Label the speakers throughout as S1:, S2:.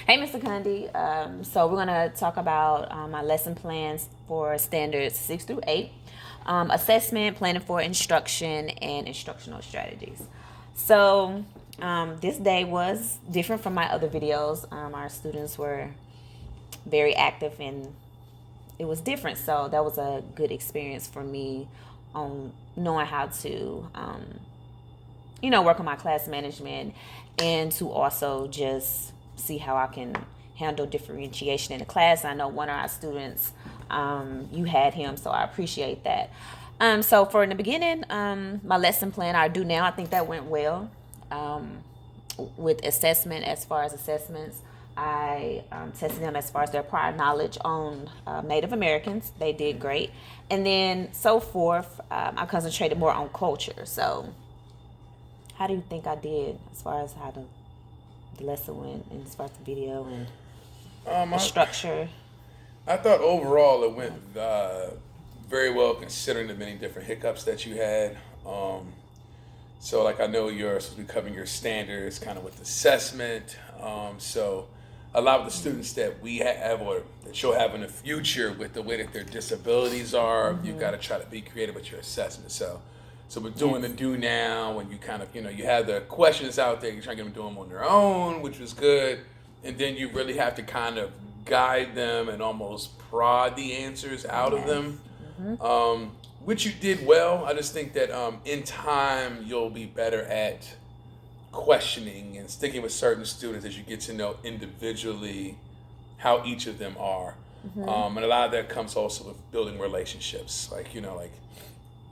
S1: Hey, Mr. Kundy. So we're going to talk about my lesson plans for standards 6 through 8, assessment, planning for instruction, and instructional strategies. So this day was different from my other videos. Our students were very active and it was different. So that was a good experience for me on knowing how to, work on my class management and to also just see how I can handle differentiation in the class. I know one of our students, you had him, so I appreciate that. So for in the beginning, my lesson plan I do now, I think that went well. With assessment, as far as assessments, I tested them as far as their prior knowledge on Native Americans. They did great. And then so forth, I concentrated more on culture. So how do you think I did as far as how the lesson went and as far as the video and the structure?
S2: I thought overall it went very well considering the many different hiccups that you had. So like I know you're supposed to be covering your standards kind of with assessment. So a lot of the students that we have or that you'll have in the future with the way that their disabilities are, you've got to try to be creative with your assessment. So we're doing the do now when you kind of, you have the questions out there, you're trying to get them to do them on their own, which was good. And then you really have to kind of guide them and almost prod the answers out of them. Which you did well. I just think that in time you'll be better at questioning and sticking with certain students as you get to know individually how each of them are. And a lot of that comes also with building relationships. Like,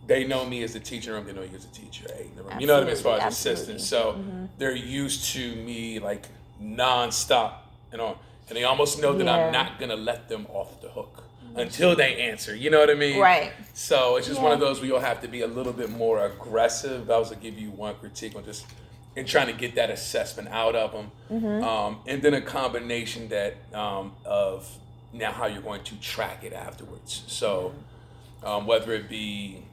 S2: they know me as a teacher, and they know you as a teacher. Hey, you know what I mean, as far as assistants. So they're used to me like nonstop, and they almost know that I'm not gonna let them off the hook until they answer. You know what I mean?
S1: Right.
S2: So it's just one of those where you'll have to be a little bit more aggressive. That was to give you one critique on just in trying to get that assessment out of them, and then a combination that of now how you're going to track it afterwards. So whether it be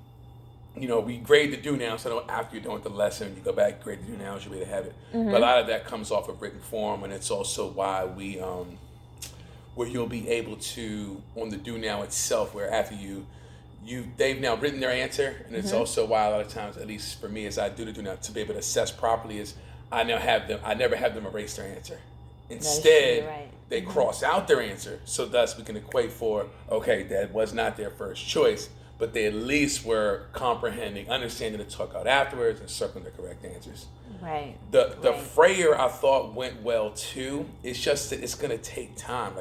S2: we grade the do now, so after you're done with the lesson, you go back, grade the do now, you way to have it. But a lot of that comes off of written form, and it's also why we where you'll be able to on the do now itself, where after they've now written their answer, and it's also why a lot of times, at least for me, as I do the do now to be able to assess properly, is I never have them erase their answer. Instead, they cross out their answer, so thus we can equate for that was not their first choice, but they at least were comprehending, understanding to talk out afterwards and circling the correct answers.
S1: Right.
S2: The Freyer I thought went well too. It's just that it's gonna take time.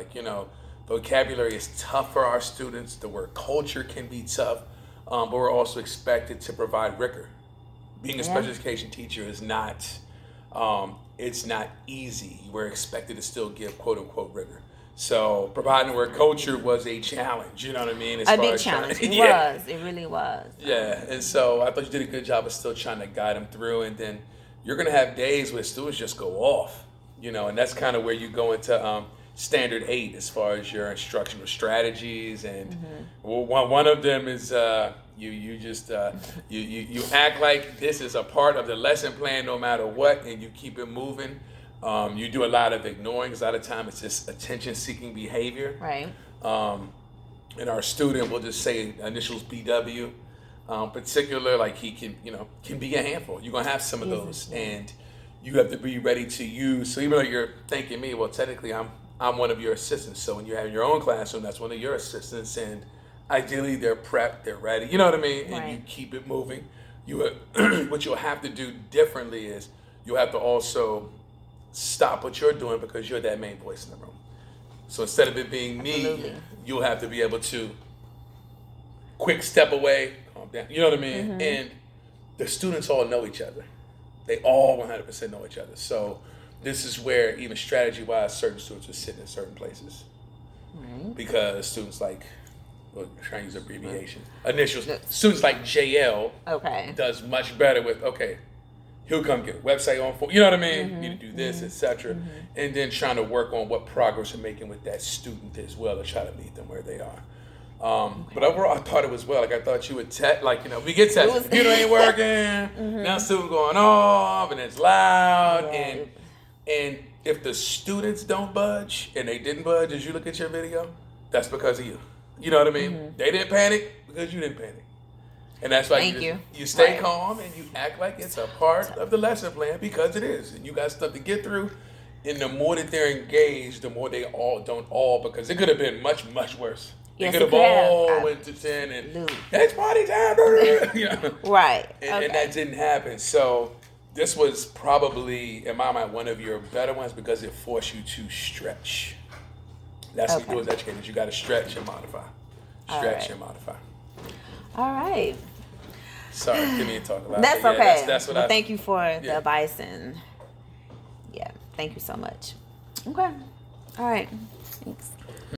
S2: Vocabulary is tough for our students. The word culture can be tough, but we're also expected to provide rigor. Being a special education teacher is not, it's not easy. We're expected to still give quote unquote rigor. So providing the word culture was a challenge, you know what I mean?
S1: A big challenge. It really was.
S2: Yeah, and so I thought you did a good job of still trying to guide them through, and then you're gonna have days where students just go off, and that's kind of where you go into standard 8 as far as your instructional strategies, and one of them is you act like this is a part of the lesson plan no matter what, and you keep it moving. You do a lot of ignoring because a lot of time it's just attention-seeking behavior.
S1: Right.
S2: And our student will just say initials BW. Particular, like he can be a handful. You're gonna have some of those, and you have to be ready to use. So even though you're thanking me, well, technically I'm one of your assistants. So when you have your own classroom, that's one of your assistants, and ideally they're prepped, they're ready. You know what I mean? And you keep it moving. What you'll have to do differently is you'll have to also stop what you're doing because you're that main voice in the room. So instead of it being me, you'll have to be able to quick step away, calm down. You know what I mean? And the students all know each other. They all 100% know each other. So this is where even strategy-wise, certain students are sitting in certain places. Because students like, trying to use abbreviation, initials. Students like JL does much better with, he'll come get a website on for, you know what I mean? You need to do this, etc. And then trying to work on what progress you're making with that student as well to try to meet them where they are. But overall, I thought it was well. Like I thought you would we get tested. Computer ain't working. Now student going off and it's loud and if the students don't budge, and they didn't budge as you look at your video, that's because of you. You know what I mean?
S1: Mm-hmm.
S2: They didn't panic because you didn't panic. And that's why you stay
S1: Right.
S2: calm and you act like it's a part of the lesson plan, because it is. And you got stuff to get through. And the more that they're engaged, the more they all don't because it could have been much, much worse.
S1: Yes,
S2: they could have all went to 10 and
S1: Absolutely.
S2: it's party time. You know?
S1: Right.
S2: And that didn't happen. So this was probably, in my mind, one of your better ones because it forced you to stretch. That's what you do as educators. You got to stretch and modify. Stretch and modify.
S1: All right.
S2: Sorry, give me a talk about
S1: That's
S2: it. Yeah,
S1: okay.
S2: That's what
S1: Well,
S2: I
S1: thank you for the advice, and thank you so much. Okay. All right. Thanks.